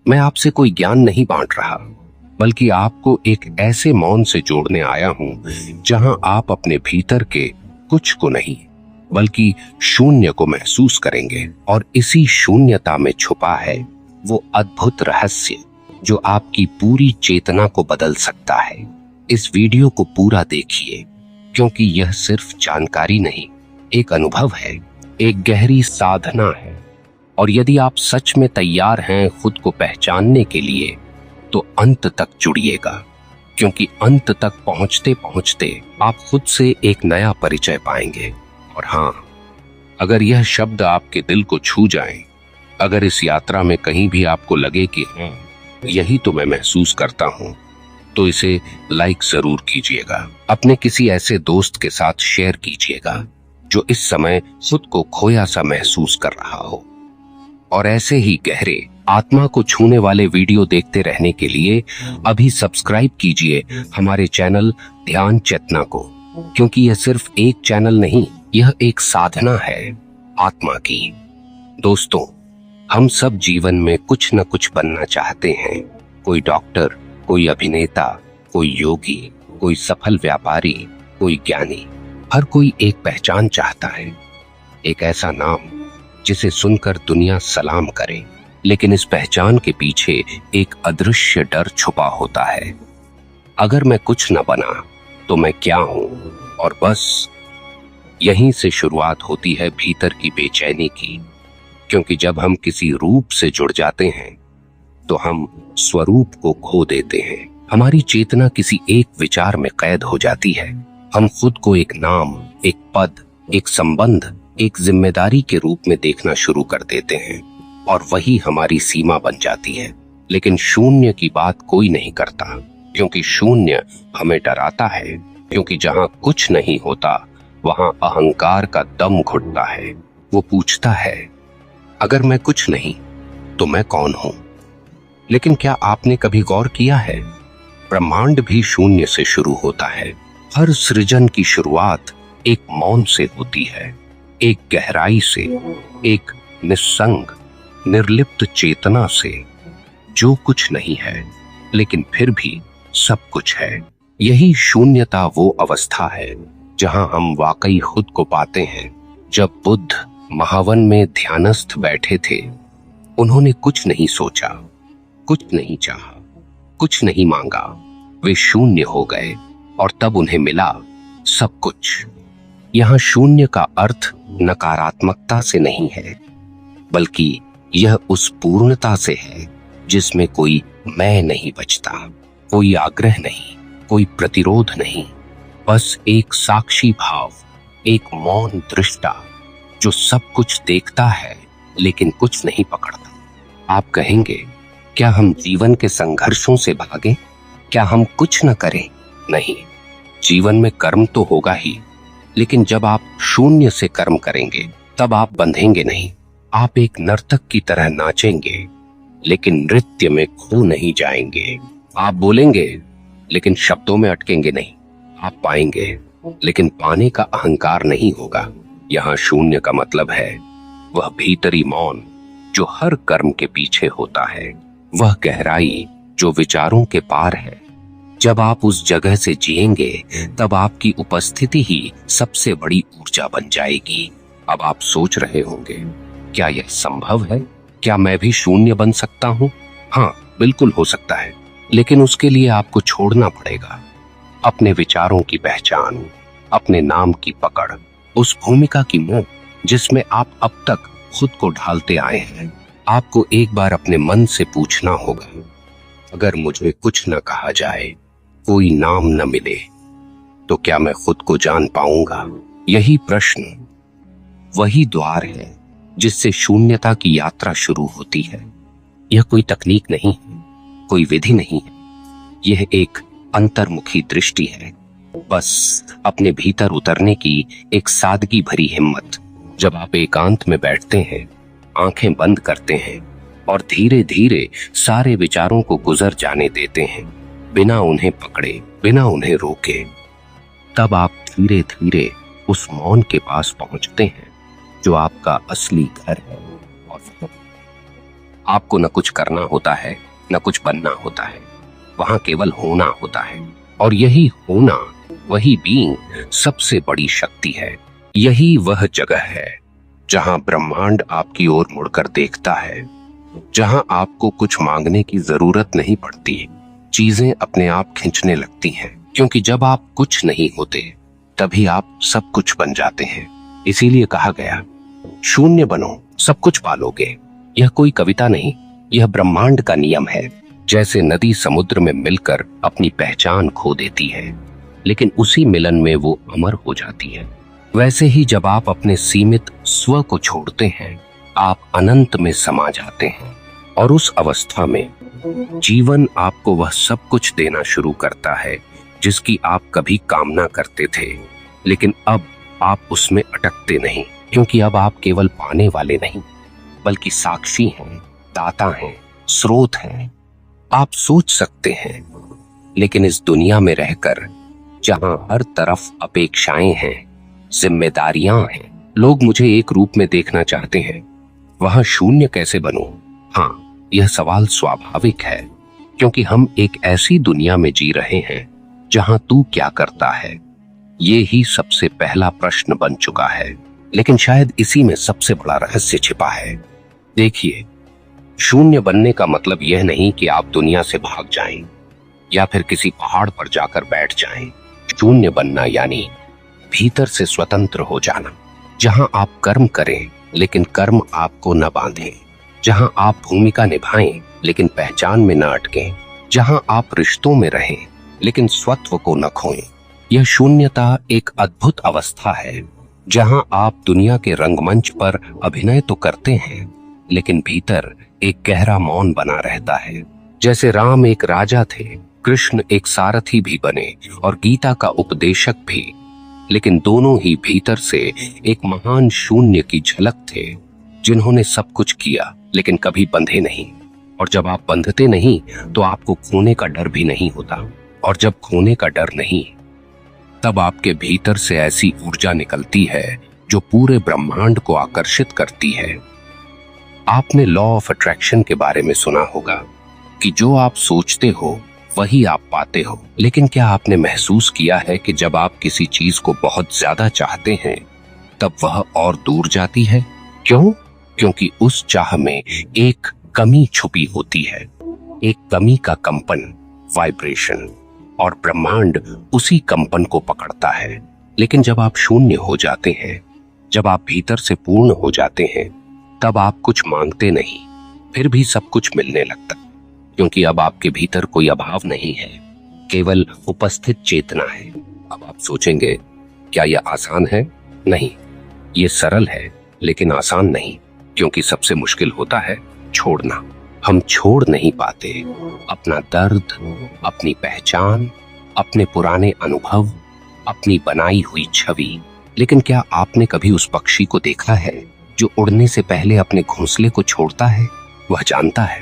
मैं आपसे कोई ज्ञान नहीं बांट रहा, बल्कि आपको एक ऐसे मौन से जोड़ने आया हूं जहां आप अपने भीतर के कुछ को नहीं बल्कि शून्य को महसूस करेंगे। और इसी शून्यता में छुपा है वो अद्भुत रहस्य जो आपकी पूरी चेतना को बदल सकता है। इस वीडियो को पूरा देखिए, क्योंकि यह सिर्फ जानकारी नहीं, एक अनुभव है, एक गहरी साधना है। और यदि आप सच में तैयार हैं खुद को पहचानने के लिए, तो अंत तक जुड़िएगा, क्योंकि अंत तक पहुंचते पहुंचते आप खुद से एक नया परिचय पाएंगे। और हाँ, अगर यह शब्द आपके दिल को छू जाएं, अगर इस यात्रा में कहीं भी आपको लगे कि हाँ, यही तो मैं महसूस करता हूं, तो इसे लाइक जरूर कीजिएगा। अपने किसी ऐसे दोस्त के साथ शेयर कीजिएगा जो इस समय खुद को खोया सा महसूस कर रहा हो। और ऐसे ही गहरे आत्मा को छूने वाले वीडियो देखते रहने के लिए अभी सब्सक्राइब कीजिए हमारे चैनल ध्यान चेतना को, क्योंकि यह सिर्फ एक चैनल नहीं, यह एक साधना है आत्मा की। दोस्तों, हम सब जीवन में कुछ न कुछ बनना चाहते हैं। कोई डॉक्टर, कोई अभिनेता, कोई योगी, कोई सफल व्यापारी, कोई ज्ञानी। हर कोई एक पहचान चाहता है, एक ऐसा नाम जिसे सुनकर दुनिया सलाम करे। लेकिन इस पहचान के पीछे एक अदृश्य डर छुपा होता है। अगर मैं कुछ न बना तो मैं क्या हूं? और बस यहीं से शुरुआत होती है भीतर की बेचैनी की, क्योंकि जब हम किसी रूप से जुड़ जाते हैं तो हम स्वरूप को खो देते हैं। हमारी चेतना किसी एक विचार में कैद हो जाती है। हम खुद को एक नाम, एक पद, एक संबंध, एक जिम्मेदारी के रूप में देखना शुरू कर देते हैं, और वही हमारी सीमा बन जाती है। लेकिन शून्य की बात कोई नहीं करता, क्योंकि शून्य हमें डराता है, क्योंकि जहां कुछ नहीं होता वहां अहंकार का दम घुटता है। वो पूछता है, अगर मैं कुछ नहीं तो मैं कौन हूं? लेकिन क्या आपने कभी गौर किया है, ब्रह्मांड भी शून्य से शुरू होता है। हर सृजन की शुरुआत एक मौन से होती है, एक गहराई से, एक निस्संग निर्लिप्त चेतना से, जो कुछ नहीं है लेकिन फिर भी सब कुछ है। यही शून्यता वो अवस्था है जहां हम वाकई खुद को पाते हैं। जब बुद्ध महावन में ध्यानस्थ बैठे थे, उन्होंने कुछ नहीं सोचा, कुछ नहीं चाहा, कुछ नहीं मांगा। वे शून्य हो गए और तब उन्हें मिला सब कुछ। यहाँ शून्य का अर्थ नकारात्मकता से नहीं है, बल्कि यह उस पूर्णता से है जिसमें कोई मैं नहीं बचता, कोई आग्रह नहीं, कोई प्रतिरोध नहीं, बस एक साक्षी भाव, एक मौन दृष्टा जो सब कुछ देखता है लेकिन कुछ नहीं पकड़ता। आप कहेंगे, क्या हम जीवन के संघर्षों से भागें? क्या हम कुछ न करें? नहीं, जीवन में कर्म तो होगा ही, लेकिन जब आप शून्य से कर्म करेंगे तब आप बंधेंगे नहीं। आप एक नर्तक की तरह नाचेंगे, लेकिन नृत्य में खो नहीं जाएंगे। आप बोलेंगे, लेकिन शब्दों में अटकेंगे नहीं। आप पाएंगे, लेकिन पाने का अहंकार नहीं होगा। यहाँ शून्य का मतलब है वह भीतरी मौन जो हर कर्म के पीछे होता है, वह गहराई जो विचारों के पार है। जब आप उस जगह से जिएंगे, तब आपकी उपस्थिति ही सबसे बड़ी ऊर्जा बन जाएगी। अब आप सोच रहे होंगे, क्या यह संभव है? क्या मैं भी शून्य बन सकता हूँ? हाँ, बिल्कुल हो सकता है, लेकिन उसके लिए आपको छोड़ना पड़ेगा अपने विचारों की पहचान, अपने नाम की पकड़, उस भूमिका की मोह जिसमें आप अब तक खुद को ढालते आए हैं। आपको एक बार अपने मन से पूछना होगा, अगर मुझे कुछ न कहा जाए, कोई नाम न मिले, तो क्या मैं खुद को जान पाऊंगा? यही प्रश्न वही द्वार है जिससे शून्यता की यात्रा शुरू होती है। यह कोई तकनीक नहीं है, कोई विधि नहीं है, यह एक अंतर्मुखी दृष्टि है, बस अपने भीतर उतरने की एक सादगी भरी हिम्मत। जब आप एकांत में बैठते हैं, आंखें बंद करते हैं और धीरे धीरे सारे विचारों को गुजर जाने देते हैं, बिना उन्हें पकड़े, बिना उन्हें रोके, तब आप धीरे धीरे उस मौन के पास पहुंचते हैं जो आपका असली घर है। और आपको न कुछ करना होता है, न कुछ बनना होता है। वहां केवल होना होता है, और यही होना, वही बीइंग सबसे बड़ी शक्ति है। यही वह जगह है जहां ब्रह्मांड आपकी ओर मुड़कर देखता है, जहां आपको कुछ मांगने की जरूरत नहीं पड़ती। चीजें अपने आप खींचने लगती हैं, क्योंकि जब आप कुछ नहीं होते तभी आप सब कुछ बन जाते हैं। इसीलिए कहा गया, शून्य बनो, सब कुछ पालोगे। यह कोई कविता नहीं, यह ब्रह्मांड का नियम है। जैसे नदी समुद्र में मिलकर अपनी पहचान खो देती है, लेकिन उसी मिलन में वो अमर हो जाती है, वैसे ही जब आप अपने सीमित स्व को छोड़ते हैं, आप अनंत में समा जाते हैं। और उस अवस्था में जीवन आपको वह सब कुछ देना शुरू करता है जिसकी आप कभी कामना करते थे। लेकिन अब आप उसमें अटकते नहीं, क्योंकि अब आप केवल पाने वाले नहीं, बल्कि साक्षी हैं, दाता हैं, स्रोत हैं। आप सोच सकते हैं, लेकिन इस दुनिया में रहकर जहां हर तरफ अपेक्षाएं हैं, जिम्मेदारियां हैं, लोग मुझे एक रूप में देखना चाहते हैं, वहां शून्य कैसे बनूं? हाँ, यह सवाल स्वाभाविक है, क्योंकि हम एक ऐसी दुनिया में जी रहे हैं जहां तू क्या करता है, ये ही सबसे पहला प्रश्न बन चुका है। लेकिन शायद इसी में सबसे बड़ा रहस्य छिपा है। देखिए, शून्य बनने का मतलब यह नहीं कि आप दुनिया से भाग जाएं या फिर किसी पहाड़ पर जाकर बैठ जाएं। शून्य बनना यानी भीतर से स्वतंत्र हो जाना, जहां आप कर्म करें लेकिन कर्म आपको न बांधे, जहां आप भूमिका निभाएं लेकिन पहचान में न अटकें, जहां आप रिश्तों में रहें लेकिन स्वत्व को न खोएं। यह शून्यता एक अद्भुत अवस्था है जहां आप दुनिया के रंगमंच पर अभिनय तो करते हैं, लेकिन भीतर एक गहरा मौन बना रहता है। जैसे राम एक राजा थे, कृष्ण एक सारथी भी बने और गीता का उपदेशक भी, लेकिन दोनों ही भीतर से एक महान शून्य की झलक थे, जिन्होंने सब कुछ किया लेकिन कभी बंधे नहीं। और जब आप बंधते नहीं तो आपको खोने का डर भी नहीं होता, और जब खोने का डर नहीं, तब आपके भीतर से ऐसी ऊर्जा निकलती है जो पूरे ब्रह्मांड को आकर्षित करती है। आपने लॉ ऑफ अट्रैक्शन के बारे में सुना होगा कि जो आप सोचते हो वही आप पाते हो। लेकिन क्या आपने महसूस किया है कि जब आप किसी चीज को बहुत ज्यादा चाहते हैं तब वह और दूर जाती है? क्यों? क्योंकि उस चाह में एक कमी छुपी होती है, एक कमी का कंपन, वाइब्रेशन, और ब्रह्मांड उसी कंपन को पकड़ता है। लेकिन जब आप शून्य हो जाते हैं, जब आप भीतर से पूर्ण हो जाते हैं, तब आप कुछ मांगते नहीं, फिर भी सब कुछ मिलने लगता, क्योंकि अब आपके भीतर कोई अभाव नहीं है, केवल उपस्थित चेतना है। अब आप सोचेंगे, क्या यह आसान है? नहीं, ये सरल है लेकिन आसान नहीं, क्योंकि सबसे मुश्किल होता है छोड़ना। हम छोड़ नहीं पाते अपना दर्द, अपनी पहचान, अपने पुराने अनुभव, अपनी बनाई हुई छवि। लेकिन क्या आपने कभी उस पक्षी को देखा है जो उड़ने से पहले अपने घोंसले को छोड़ता है? वह जानता है,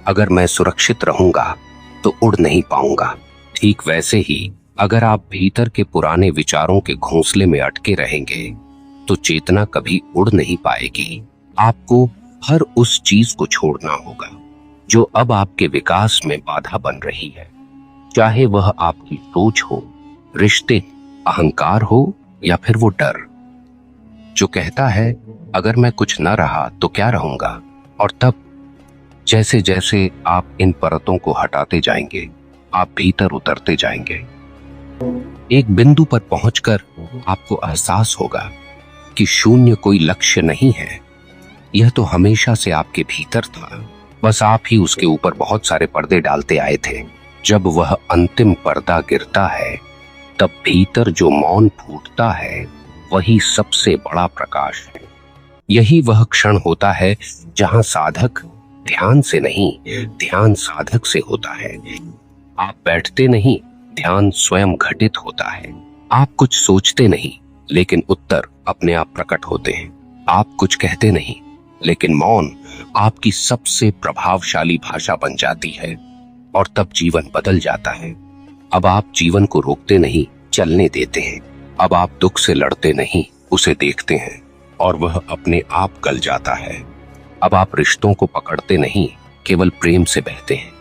अगर मैं सुरक्षित रहूंगा तो उड़ नहीं पाऊंगा। ठीक वैसे ही अगर आप भीतर के पुराने विचारों के घोंसले में अटके रहेंगे तो चेतना कभी उड़ नहीं पाएगी। आपको हर उस चीज को छोड़ना होगा जो अब आपके विकास में बाधा बन रही है, चाहे वह आपकी सोच हो, रिश्ते, अहंकार हो, या फिर वो डर जो कहता है अगर मैं कुछ न रहा तो क्या रहूंगा। और तब जैसे जैसे आप इन परतों को हटाते जाएंगे, आप भीतर उतरते जाएंगे। एक बिंदु पर पहुंचकर आपको एहसास होगा कि शून्य कोई लक्ष्य नहीं है, यह तो हमेशा से आपके भीतर था, बस आप ही उसके ऊपर बहुत सारे पर्दे डालते आए थे। जब वह अंतिम पर्दा गिरता है, तब भीतर जो मौन फूटता है वही सबसे बड़ा प्रकाश है। यही वह क्षण होता है जहां साधक ध्यान से नहीं, ध्यान साधक से होता है। आप बैठते नहीं, ध्यान स्वयं घटित होता है। आप कुछ सोचते नहीं, लेकिन उत्तर अपने आप प्रकट होते हैं। आप कुछ कहते नहीं, लेकिन मौन आपकी सबसे प्रभावशाली भाषा बन जाती है, और तब जीवन बदल जाता है। अब आप जीवन को रोकते नहीं, चलने देते हैं। अब आप दुख से लड़ते नहीं, उसे देखते हैं, और वह अपने आप गल जाता है। अब आप रिश्तों को पकड़ते नहीं, केवल प्रेम से बहते हैं।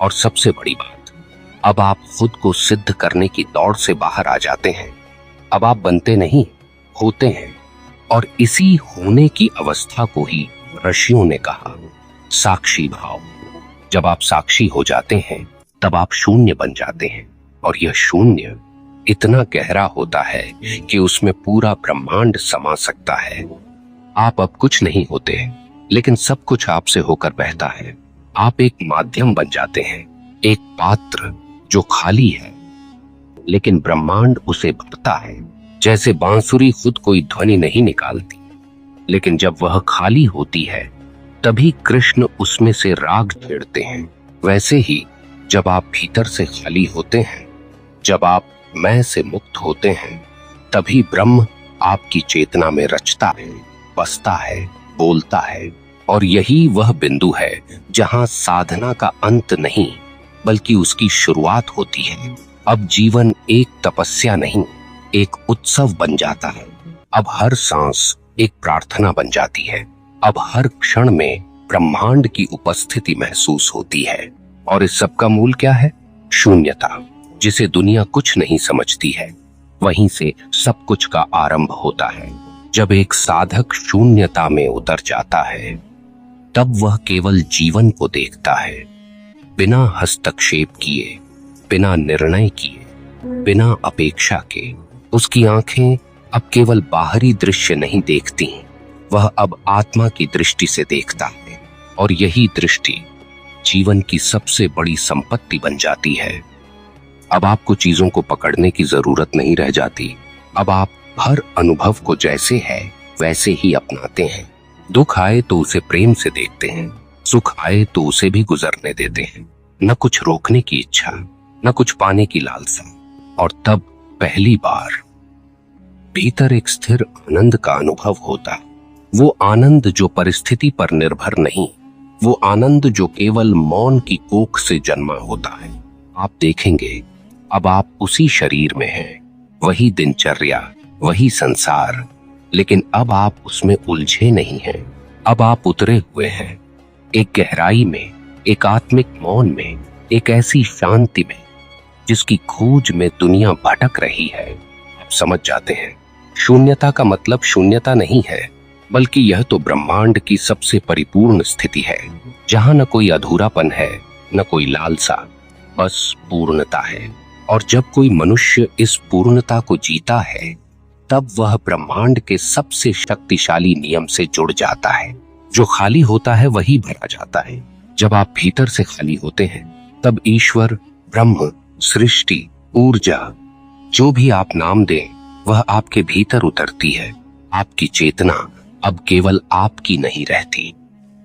और सबसे बड़ी बात, अब आप खुद को सिद्ध करने की दौड़ से बाहर आ जाते हैं। अब आप बनते नहीं, होते हैं। और इसी होने की अवस्था को ही ऋषियों ने कहा साक्षी भाव। जब आप साक्षी हो जाते हैं तब आप शून्य बन जाते हैं। और यह शून्य इतना गहरा होता है कि उसमें पूरा ब्रह्मांड समा सकता है। आप अब कुछ नहीं होते, लेकिन सब कुछ आपसे होकर बहता है। आप एक माध्यम बन जाते हैं, एक पात्र जो खाली है, लेकिन ब्रह्मांड उसे भरता है। जैसे बांसुरी खुद कोई ध्वनि नहीं निकालती, लेकिन जब वह खाली होती है तभी कृष्ण उसमें से राग छेड़ते हैं। वैसे ही जब आप भीतर से खाली होते हैं, जब आप मैं से मुक्त होते हैं, तभी ब्रह्म आपकी चेतना में रचता है, बसता है, बोलता है। और यही वह बिंदु है जहां साधना का अंत नहीं, बल्कि उसकी शुरुआत होती है। अब जीवन एक तपस्या नहीं, एक उत्सव बन जाता है। अब हर सांस एक प्रार्थना बन जाती है। अब हर क्षण में ब्रह्मांड की उपस्थिति महसूस होती है। और इस सब का मूल क्या है? शून्यता, जिसे दुनिया कुछ नहीं समझती है। वहीं से सब कुछ का आरंभ होता है। जब एक साधक शून्यता में उतर जाता है, तब वह केवल जीवन को देखता है, बिना हस्तक्षेप किए, बिना निर्णय किए, बिना अपेक्षा के। उसकी आंखें अब केवल बाहरी दृश्य नहीं देखती, वह अब आत्मा की दृष्टि से देखता है। और यही दृष्टि जीवन की सबसे बड़ी संपत्ति बन जाती है। अब आपको चीजों को पकड़ने की जरूरत नहीं रह जाती। अब आप हर अनुभव को जैसे है वैसे ही अपनाते हैं। दुख आए तो उसे प्रेम से देखते हैं, सुख आए तो उसे भी गुजरने देते हैं। न कुछ रोकने की इच्छा, न कुछ पाने की लालसा। और तब पहली बार भीतर एक स्थिर आनंद का अनुभव होता है। वो आनंद जो परिस्थिति पर निर्भर नहीं, वो आनंद जो केवल मौन की कोख से जन्मा होता है। आप देखेंगे अब आप उसी शरीर में हैं, वही दिनचर्या, वही संसार, लेकिन अब आप उसमें उलझे नहीं हैं। अब आप उतरे हुए हैं एक गहराई में, एक आत्मिक मौन में, एक ऐसी शांति में जिसकी खोज में दुनिया भटक रही है। आप समझ जाते हैं शून्यता का मतलब शून्यता नहीं है, बल्कि यह तो ब्रह्मांड की सबसे परिपूर्ण स्थिति है, जहां न कोई अधूरापन है, न कोई लालसा, बस पूर्णता है। और जब कोई मनुष्य इस पूर्णता को जीता है, तब वह ब्रह्मांड के सबसे शक्तिशाली नियम से जुड़ जाता है। जो खाली होता है वही भरा जाता है। जब आप भीतर से खाली होते हैं, तब ईश्वर, ब्रह्म, सृष्टि, ऊर्जा, जो भी आप नाम दें, वह आपके भीतर उतरती है। आपकी चेतना अब केवल आपकी नहीं रहती,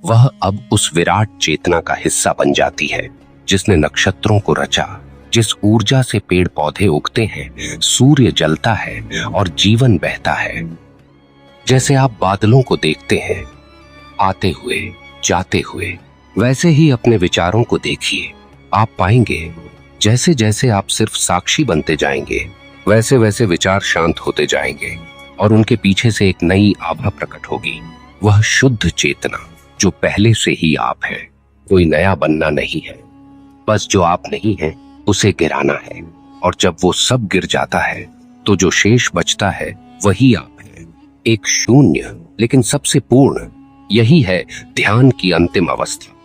वह अब उस विराट चेतना का हिस्सा बन जाती है जिसने नक्षत्रों को रचा, जिस ऊर्जा से पेड़ पौधे उगते हैं, सूर्य जलता है और जीवन बहता है। जैसे आप बादलों को देखते हैं आते हुए, जाते हुए, वैसे ही अपने विचारों को देखिए। आप पाएंगे जैसे जैसे आप सिर्फ साक्षी बनते जाएंगे, वैसे वैसे विचार शांत होते जाएंगे और उनके पीछे से एक नई आभा प्रकट होगी। वह शुद्ध चेतना जो पहले से ही आप है। कोई नया बनना नहीं है, बस जो आप नहीं है उसे गिराना है। और जब वो सब गिर जाता है तो जो शेष बचता है वही आप है, एक शून्य लेकिन सबसे पूर्ण। यही है ध्यान की अंतिम अवस्था।